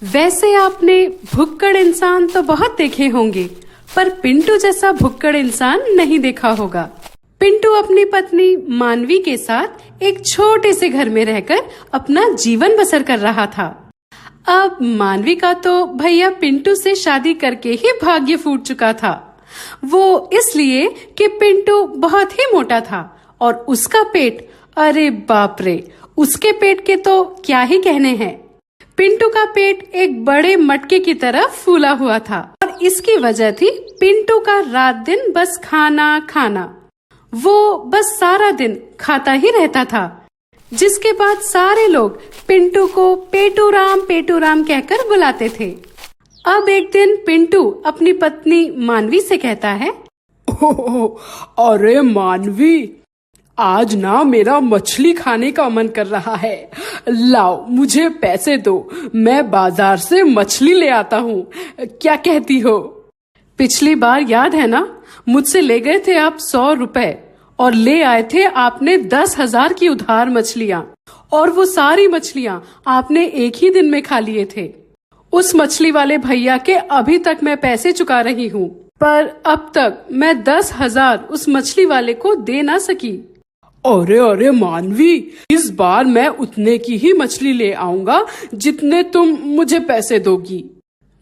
वैसे आपने भुक्कड़ इंसान तो बहुत देखे होंगे, पर पिंटू जैसा भुक्कड़ इंसान नहीं देखा होगा। पिंटू अपनी पत्नी मानवी के साथ एक छोटे से घर में रहकर अपना जीवन बसर कर रहा था। अब मानवी का तो भैया पिंटू से शादी करके ही भाग्य फूट चुका था। वो इसलिए कि पिंटू बहुत ही मोटा था और उसका पेट, अरे बाप रे, उसके पेट के तो क्या ही कहने हैं। पिंटू का पेट एक बड़े मटके की तरह फूला हुआ था और इसकी वजह थी पिंटू का रात दिन बस खाना खाना। वो बस सारा दिन खाता ही रहता था, जिसके बाद सारे लोग पिंटू को पेटू राम कहकर बुलाते थे। अब एक दिन पिंटू अपनी पत्नी मानवी से कहता है, अरे मानवी, आज ना मेरा मछली खाने का मन कर रहा है। लाओ मुझे पैसे दो, मैं बाजार से मछली ले आता हूँ। क्या कहती हो? पिछली बार याद है ना, मुझसे ले गए थे आप 100 रुपए और ले आए थे आपने 10,000 की उधार मछलियाँ, और वो सारी मछलियाँ आपने एक ही दिन में खा लिए थे। उस मछली वाले भैया के अभी तक मैं पैसे चुका रही हूँ, पर अब तक मैं 10,000 उस मछली वाले को दे ना सकी। अरे अरे मानवी, इस बार मैं उतने की ही मछली ले आऊंगा जितने तुम मुझे पैसे दोगी।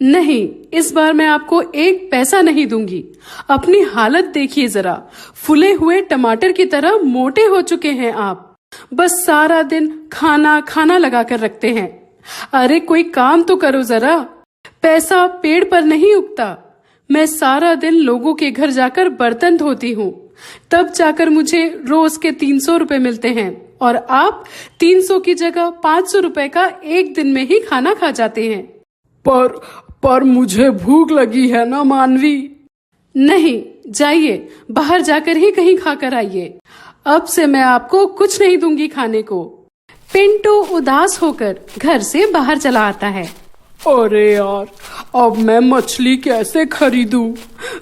नहीं, इस बार मैं आपको एक पैसा नहीं दूंगी। अपनी हालत देखिए जरा, फूले हुए टमाटर की तरह मोटे हो चुके हैं आप। बस सारा दिन खाना खाना लगा कर रखते हैं। अरे कोई काम तो करो जरा, पैसा पेड़ पर नहीं उगता। मैं सारा दिन लोगों के घर जाकर बर्तन धोती हूँ, तब जाकर मुझे रोज के 300 रुपए मिलते हैं, और आप 300 की जगह 500 रुपए का एक दिन में ही खाना खा जाते हैं। पर मुझे भूख लगी है ना मानवी। नहीं, जाइए बाहर जाकर ही कहीं खाकर आइए। अब से मैं आपको कुछ नहीं दूंगी खाने को। पिंटू उदास होकर घर से बाहर चला आता है। अरे यार, अब मैं मछली कैसे खरीदूं?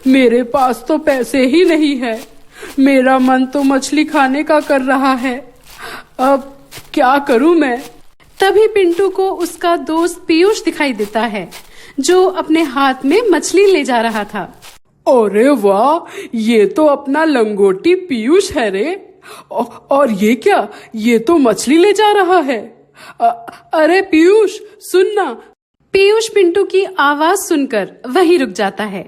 मेरे पास तो पैसे ही नहीं है। मेरा मन तो मछली खाने का कर रहा है। अब क्या करूं मैं? तभी पिंटू को उसका दोस्त पीयूष दिखाई देता है, जो अपने हाथ में मछली ले जा रहा था। अरे वाह, ये तो अपना लंगोटी पीयूष है रे। और ये क्या, ये तो मछली ले जा रहा है। अरे पीयूष, सुनना। पीयूष पिंटू की आवाज सुनकर वहीं रुक जाता है।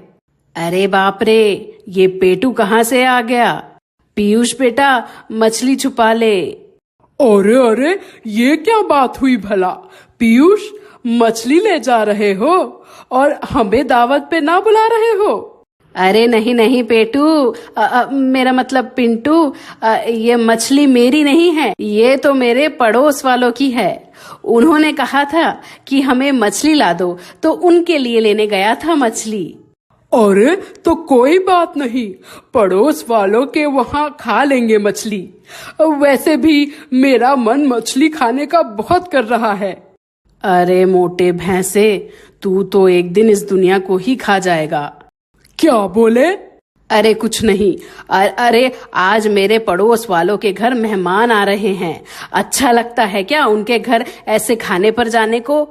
अरे बाप रे, ये पेटू कहाँ से आ गया? पीयूष बेटा, मछली छुपा ले। अरे अरे, ये क्या बात हुई भला? पीयूष, मछली ले जा रहे हो और हमें दावत पे ना बुला रहे हो? अरे नहीं नहीं पेटू, मेरा मतलब पिंटू, ये मछली मेरी नहीं है, ये तो मेरे पड़ोस वालों की है। उन्होंने कहा था कि हमें मछली ला दो, तो उनके लिए लेने गया था मछली। अरे तो कोई बात नहीं, पड़ोस वालों के वहाँ खा लेंगे मछली। वैसे भी मेरा मन मछली खाने का बहुत कर रहा है। अरे मोटे भैंसे, तू तो एक दिन इस दुनिया को ही खा जाएगा। क्या बोले? अरे कुछ नहीं। अरे आज मेरे पड़ोस वालों के घर मेहमान आ रहे हैं। अच्छा लगता है क्या उनके घर ऐसे खाने पर जाने को?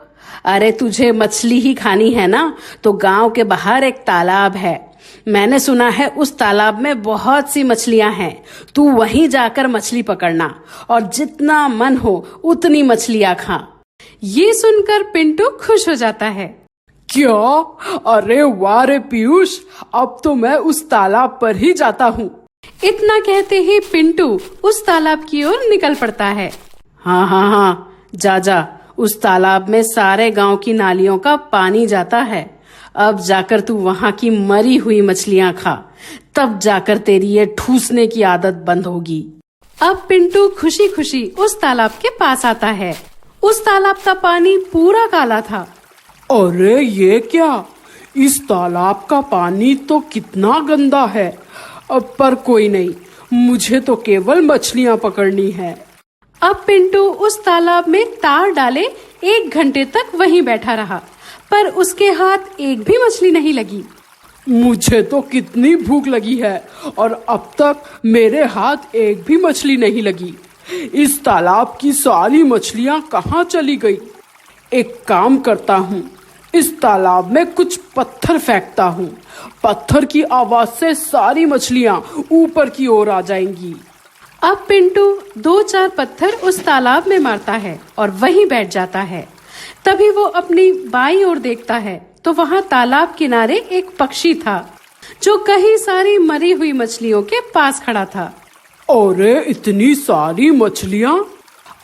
अरे तुझे मछली ही खानी है ना, तो गांव के बाहर एक तालाब है। मैंने सुना है उस तालाब में बहुत सी मछलियां हैं। तू वहीं जाकर मछली पकड़ना और जितना मन हो उतनी मछलियां खा। ये सुनकर पिंटू खुश हो जाता है। क्या? अरे वाह रे पीयूष, अब तो मैं उस तालाब पर ही जाता हूँ। इतना कहते ही पिंटू उस तालाब की ओर निकल पड़ता है। हाँ, जा, उस तालाब में सारे गांव की नालियों का पानी जाता है। अब जाकर तू वहाँ की मरी हुई मछलियाँ खा, तब जाकर तेरी ये ठूसने की आदत बंद होगी। अब पिंटू खुशी खुशी उस तालाब के पास आता है। उस तालाब का पानी पूरा काला था। अरे ये क्या, इस तालाब का पानी तो कितना गंदा है। अब पर कोई नहीं, मुझे तो केवल मछलियाँ पकड़नी है। अब पिंटू उस तालाब में तार डाले 1 घंटे तक वहीं बैठा रहा, पर उसके हाथ एक भी मछली नहीं लगी। मुझे तो कितनी भूख लगी है और अब तक मेरे हाथ एक भी मछली नहीं लगी। इस तालाब की सारी मछलियाँ कहाँ चली गई? एक काम करता हूँ, इस तालाब में कुछ पत्थर फेंकता हूँ। पत्थर की आवाज से सारी मछलियाँ ऊपर की ओर आ जाएंगी। अब पिंटू 2-4 पत्थर उस तालाब में मारता है और वहीं बैठ जाता है। तभी वो अपनी बाईं ओर देखता है तो वहाँ तालाब किनारे एक पक्षी था जो कई सारी मरी हुई मछलियों के पास खड़ा था। अरे इतनी सारी मछलियाँ!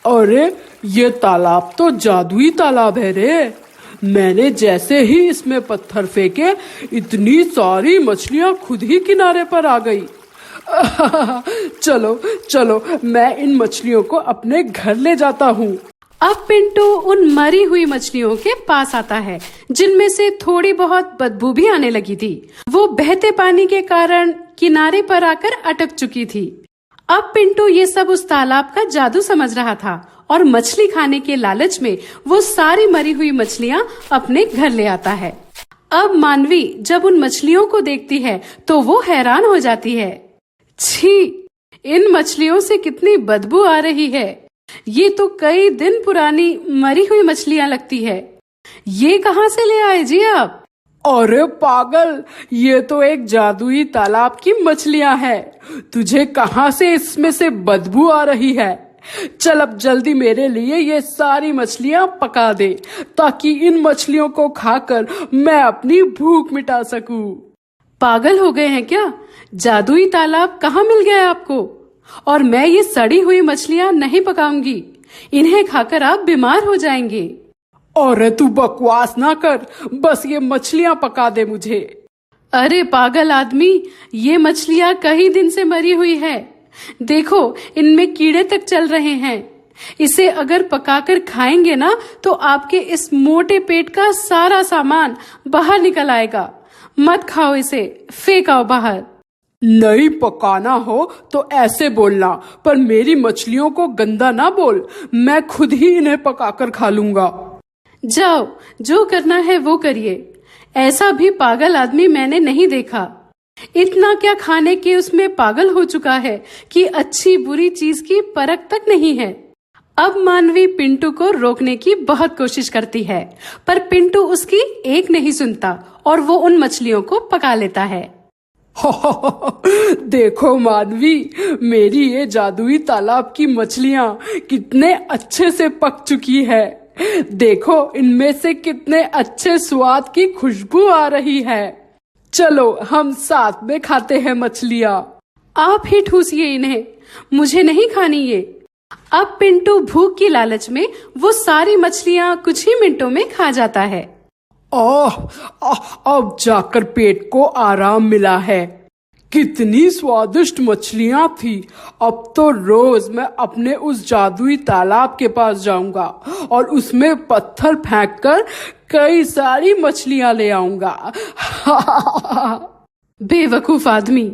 अरे ये तालाब तो जादुई तालाब है रे। मैंने जैसे ही इसमें पत्थर फेंके इतनी सारी मछलियाँ खुद ही किनारे पर आ गई। चलो चलो, मैं इन मछलियों को अपने घर ले जाता हूँ। अब पिंटू उन मरी हुई मछलियों के पास आता है जिनमें से थोड़ी बहुत बदबू भी आने लगी थी। वो बहते पानी के कारण किनारे पर आकर अटक चुकी थी। अब पिंटू ये सब उस तालाब का जादू समझ रहा था और मछली खाने के लालच में वो सारी मरी हुई मछलियाँ अपने घर ले आता है। अब मानवी जब उन मछलियों को देखती है तो वो हैरान हो जाती है। छी, इन मछलियों से कितनी बदबू आ रही है। ये तो कई दिन पुरानी मरी हुई मछलियाँ लगती है। ये कहाँ से ले आए जी आप? अरे पागल, ये तो एक जादुई तालाब की मछलियाँ हैं। तुझे कहाँ से इसमें से बदबू आ रही है? चल अब जल्दी मेरे लिए ये सारी मछलियाँ पका दे ताकि इन मछलियों को खाकर मैं अपनी भूख मिटा सकूं। पागल हो गए हैं क्या? जादुई तालाब कहाँ मिल गया आपको? और मैं ये सड़ी हुई मछलियाँ नहीं पकाऊंगी। इन्हें खाकर आप बीमार हो जाएंगे। अरे तू बकवास ना कर, बस ये मछलियाँ पका दे मुझे। अरे पागल आदमी, ये मछलियाँ कई दिन से मरी हुई है। देखो, इनमें कीड़े तक चल रहे हैं। इसे अगर पकाकर खाएंगे ना तो आपके इस मोटे पेट का सारा सामान बाहर निकल आएगा। मत खाओ इसे, फेंक आओ बाहर। नहीं पकाना हो तो ऐसे बोलना, पर मेरी मछलियों को गंदा ना बोल। मैं खुद ही इन्हें पकाकर खा लूंगा। जाओ, जो करना है वो करिए। ऐसा भी पागल आदमी मैंने नहीं देखा। इतना क्या खाने के उसमें पागल हो चुका है कि अच्छी बुरी चीज की परख तक नहीं है। अब मानवी पिंटू को रोकने की बहुत कोशिश करती है, पर पिंटू उसकी एक नहीं सुनता और वो उन मछलियों को पका लेता है। देखो मानवी, मेरी ये जादुई तालाब की मछलियाँ कितने अच्छे से पक चुकी है। देखो, इनमें से कितने अच्छे स्वाद की खुशबू आ रही है। चलो हम साथ में खाते हैं मछलियाँ। आप ही ठूसिए इन्हें, मुझे नहीं खानी ये। अब पिंटू भूख की लालच में वो सारी मछलियाँ कुछ ही मिनटों में खा जाता है। अब जाकर पेट को आराम मिला है। कितनी स्वादिष्ट मछलियाँ थी। अब तो रोज मैं अपने उस जादुई तालाब के पास जाऊंगा और उसमें पत्थर फेंककर कई सारी मछलियाँ ले आऊंगा। बेवकूफ आदमी,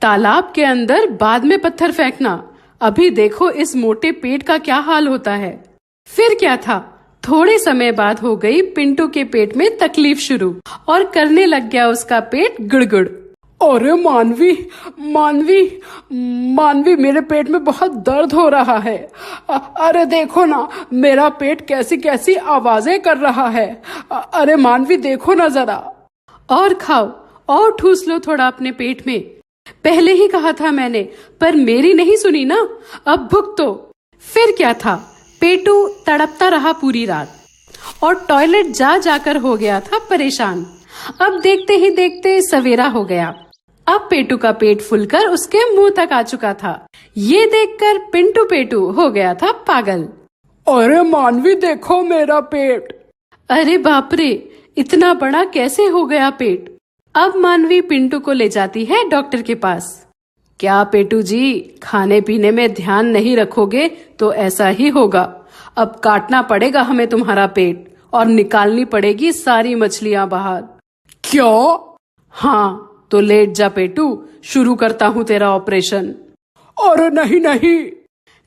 तालाब के अंदर बाद में पत्थर फेंकना। अभी देखो इस मोटे पेट का क्या हाल होता है। फिर क्या था, थोड़े समय बाद हो गई पिंटू के पेट में तकलीफ शुरू और करने लग गया उसका पेट गुड़गुड़। अरे मानवी, मेरे पेट में बहुत दर्द हो रहा है। अरे देखो ना, मेरा पेट कैसी कैसी आवाजें कर रहा है। अरे मानवी, देखो ना जरा। और खाओ और ठूस लो थोड़ा अपने पेट में। पहले ही कहा था मैंने, पर मेरी नहीं सुनी ना। अब भुगतो। फिर क्या था, पेटू तड़पता रहा पूरी रात और टॉयलेट जा जाकर हो गया था परेशान। अब देखते ही देखते सवेरा हो गया। अब पेटू का पेट फूलकर उसके मुंह तक आ चुका था। ये देखकर पिंटू पेटू हो गया था पागल। अरे मानवी, देखो मेरा पेट। अरे बाप रे, इतना बड़ा कैसे हो गया पेट। अब मानवी पिंटू को ले जाती है डॉक्टर के पास। क्या पेटू जी, खाने पीने में ध्यान नहीं रखोगे तो ऐसा ही होगा। अब काटना पड़ेगा हमें तुम्हारा पेट और निकालनी पड़ेगी सारी मछलियाँ बाहर। क्या? हाँ, तो लेट जा पेटू, शुरू करता हूँ तेरा ऑपरेशन। अरे नहीं नहीं।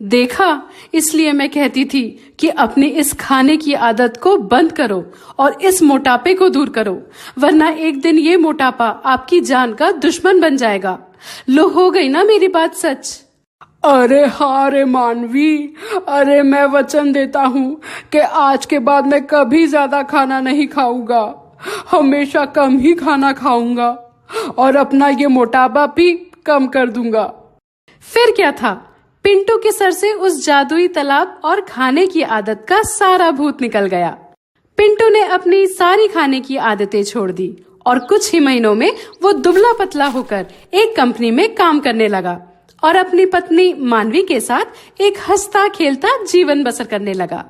देखा, इसलिए मैं कहती थी कि अपनी इस खाने की आदत को बंद करो और इस मोटापे को दूर करो, वरना एक दिन ये मोटापा आपकी जान का दुश्मन बन जाएगा। लो, हो गई ना मेरी बात सच। अरे हाँ रे मानवी, अरे मैं वचन देता हूँ कि आज के बाद मैं कभी ज्यादा खाना नहीं खाऊंगा, हमेशा कम ही खाना खाऊंगा और अपना ये मोटापा भी कम कर दूंगा। फिर क्या था, पिंटू के सर से उस जादुई तालाब और खाने की आदत का सारा भूत निकल गया। पिंटू ने अपनी सारी खाने की आदतें छोड़ दी और कुछ ही महीनों में वो दुबला पतला होकर एक कंपनी में काम करने लगा और अपनी पत्नी मानवी के साथ एक हंसता खेलता जीवन बसर करने लगा।